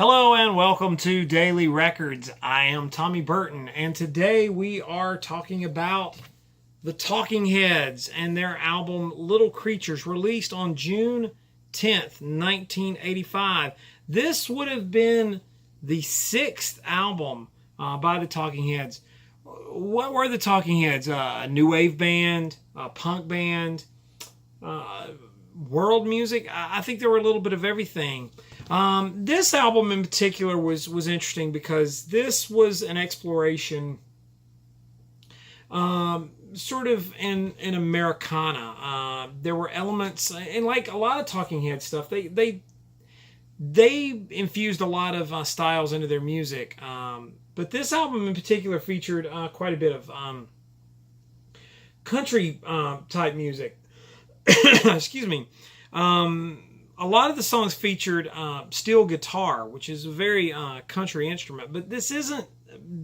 Hello and welcome to Daily Records. I am Tommy Burton, and today we are talking about the Talking Heads and their album Little Creatures, released on June 10th, 1985. This would have been the sixth album by the Talking Heads. What were the Talking Heads? A new wave band, a punk band, world music? I think there were a little bit of everything. This album in particular was interesting because this was an exploration sort of in Americana. There were elements, and like a lot of Talking Head stuff, they infused a lot of styles into their music. But this album in particular featured quite a bit of country type music. Excuse me. A lot of the songs featured steel guitar, which is a very country instrument. But this isn't.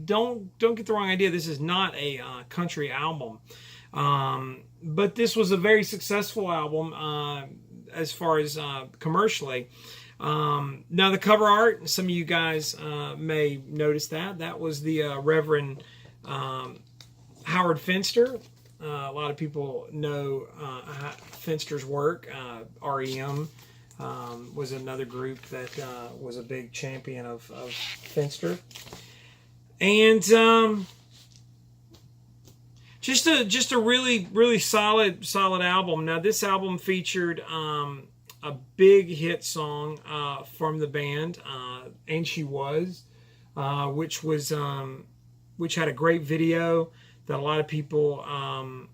Don't get the wrong idea. This is not a country album. But this was a very successful album as far as commercially. Now the cover art, some of you guys may notice that was the Reverend Howard Finster. A lot of people know Finster's work. REM was another group that was a big champion of Finster, and just a really solid album. Now this album featured a big hit song from the band, "And She Was," which had a great video that a lot of people are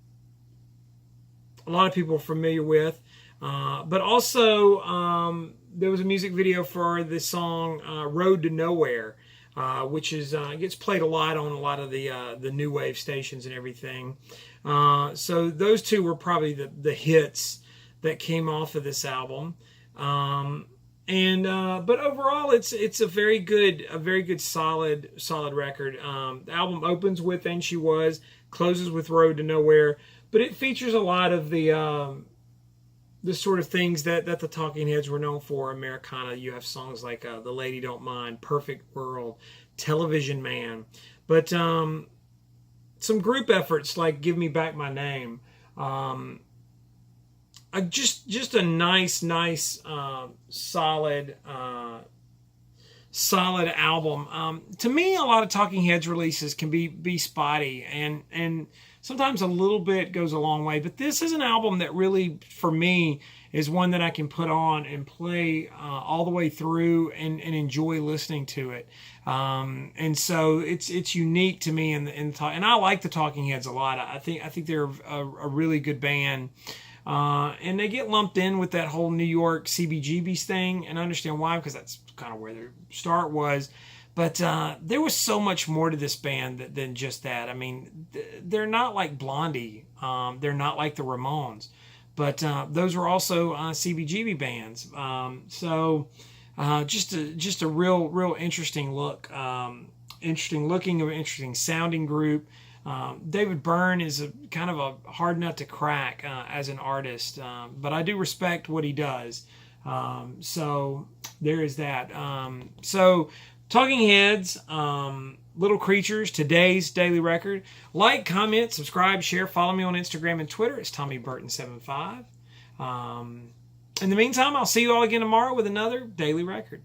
familiar with. But also, there was a music video for the song "Road to Nowhere," which is gets played a lot on a lot of the new wave stations and everything. So those two were probably the hits that came off of this album. But overall, it's a very good solid record. The album opens with "And She Was," closes with "Road to Nowhere," but it features a lot of the sort of things that the Talking Heads were known for. Americana. You have songs like "The Lady Don't Mind," "Perfect World," "Television Man," but some group efforts like "Give Me Back My Name." Just a nice solid album. To me, a lot of Talking Heads releases can be spotty, and sometimes a little bit goes a long way. But this is an album that really, for me, is one that I can put on and play all the way through and enjoy listening to it. And so it's unique to me, and I like the Talking Heads a lot. I think they're a really good band. And they get lumped in with that whole New York CBGB's thing, and I understand why, because that's kind of where their start was. But there was so much more to this band than just that. I mean, they're not like Blondie. They're not like the Ramones. But those were also CBGB bands. So just a real interesting look. Interesting looking, interesting sounding group. David Byrne is a kind of a hard nut to crack as an artist, but I do respect what he does. So there is that. So Talking Heads, Little Creatures, today's Daily Record. Like, comment, subscribe, share, follow me on Instagram and Twitter. It's Tommy Burton75. In the meantime, I'll see you all again tomorrow with another Daily Record.